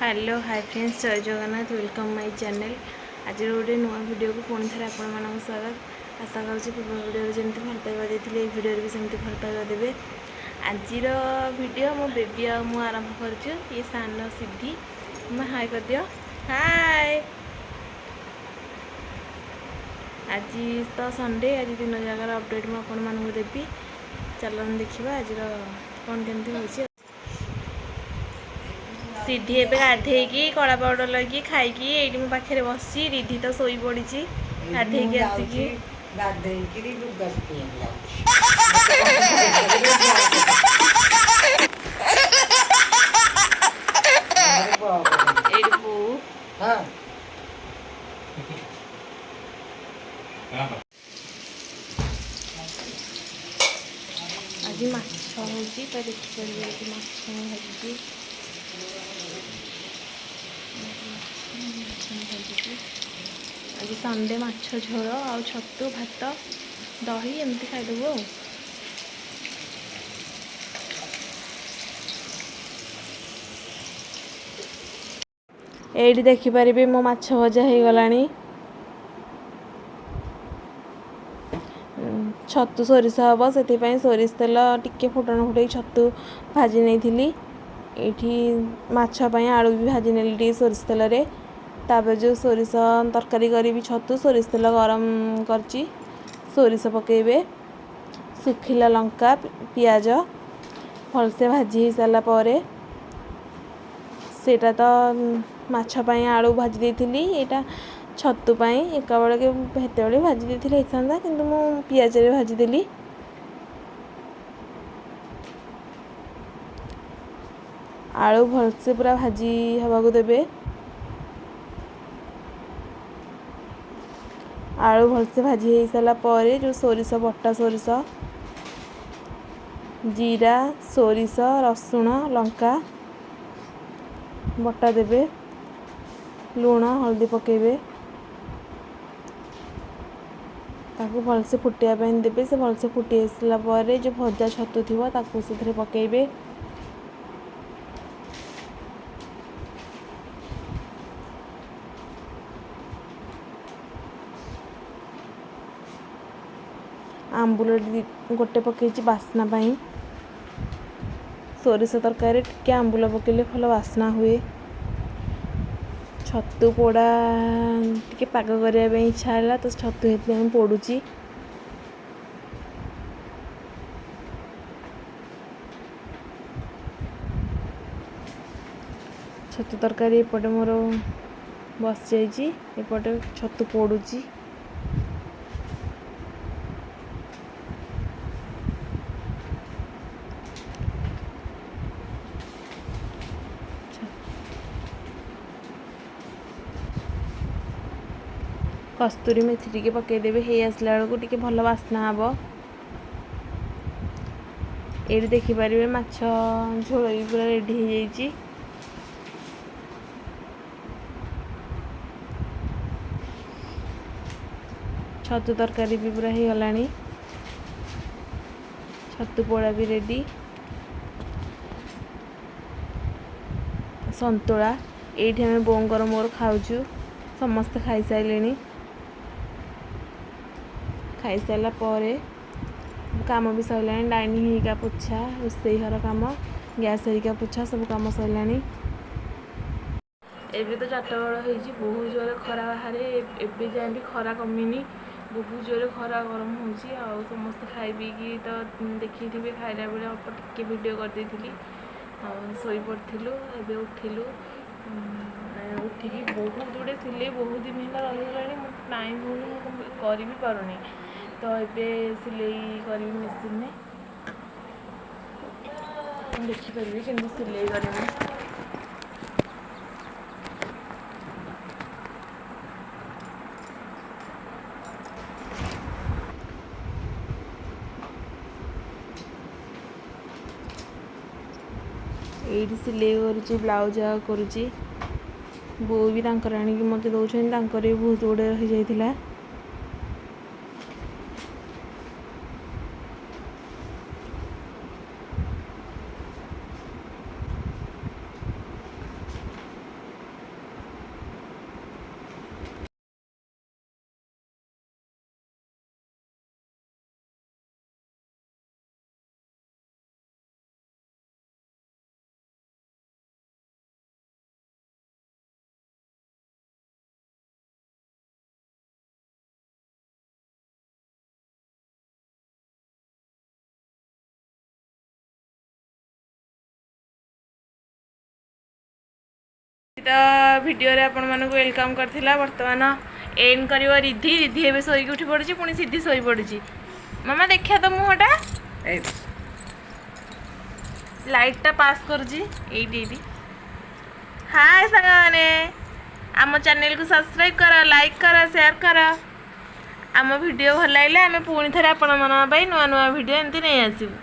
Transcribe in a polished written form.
Hello hi friends, जय Jagannath. Welcome my channel. आज गोटे नुआ वीडियो को पुणी थे आपण स्वागत। आशा करुँच पूर्व वीडियो जमी भल पाइबा देते वीडियो भी सेमती भल पाइबा देवे। आज वीडियो मो बेबी आ मु आरंभ करुँ। ये सान सिद्धि मैं हाय कर दियो। हाय। आज तो संडे, आज दिन जगार अपडेट मुझे आपण मानक देवी। चलन देखा आज कौन केमती हो। सिद्धि एवं गाधेकी कला पाउडर लगे खाई ये मो पाखे बस। रिधि तो शोई पड़ी गाधेकी आसिकी आज माछ हो देखिए माछ भाजी आज संडे माछ झोल आ छतु भात दही एमती खाईदेबू। ये देखिपारे मो माछ भजा हो गलानी। छतु सोरिष हम से सोरिष तेल टिके फुटण फुटे छतु भाजी नहीं। ये माछपाई आलू भी भाजी नेली सोरिष तेल रे। तापर जो सोरिष तरकारी करी छतु सोरिष तेल गरम करची। सोरिष पकेबे, सुखिला लंका पियाज भलसे भाजी हो सारा पर सेटा तो माछपाई आलू भाजी देती। यहाँ छतुपाई एका बेले हेत बड़े भाजी देती होता कि पियाज रे भाजीदेली। आलू भलसे पूरा भाजी हवा देवे। आलू भलसे भाजी हो सारा पर जो सोरिष बटा सोरिष जीरा सोरिष रसुण लंका बटा देवे। लुण हल्दी पकेबे, ताकू भलसे फुटिया देवे। से भलसे फुटी आसला पर जो भजा छतु थी ताकू से पकेबे। आंबुल गोटे पकई बास्ना पाई। सोरिष तरकारी टिके आंबुल पकेले भल बास्ना हुए। छतु पोड़ा टिके पाग करने इच्छा है तो छतु ये पोड़ुची। छतु तरकारी एपटे मोर बस जाइए, एपटे छतु पोड़ुची। कस्तूरी मेथी टिके पकईदेवे। हे आसला बेलू टिके भल बास्ना हम। ये देखिपारे माछ झोल भी पूरा रेडी हो जाइए। छतु तरकारी भी पूरा हो गलानी। छतु पोड़ा भी रेडी। संतुला ये आम बोंगर मोर खाऊचु। समस्ते खाई सारे। खाई सारा पर काम भी सरला। डाइनिंग हिका पोछा, रोसई घर काम, गैस हरिका पोछा सब कम सरला। एबे तो 4टा बेल हो बहुत जोर खरा बाहर। एबे जाए भी खरा कमिनी। बहुत जोर खरा गरम हो समस्त खाई पीकी तो देखी थे खाइला बेले अल्प टिके वीडियो करदे शोई पड़ू। एबे उठिलु। उठिकी बहुत गुड़े सिले बहुत दिन है रहीगला। टाइम हो कर भी पारुनी तो ये सिले करी मेसीन में देखिपारे कि सिले कर। ये सिले करुँची ब्लाउज करुँची। बो भी आनिक मत दौरान भी बहुत गुड़े रही जाता। तो वीडियो रे आपण मानक वेलकम करथिला वर्तमान एंड करियो रिद्धि रिद्धि एबे सोई उठी पड़ुची पुणी सिद्धि सोई पड़ुची मामा देखिया तो मुहटा लाइट टा पास करजी एडी हाय संगने आम चैनल को सब्सक्राइब करो लाइक करो शेयर करो आम वीडियो भल लगे आम पुणी थे आपण मान नुआ नुआ वीडियो एमती नहीं आसबू।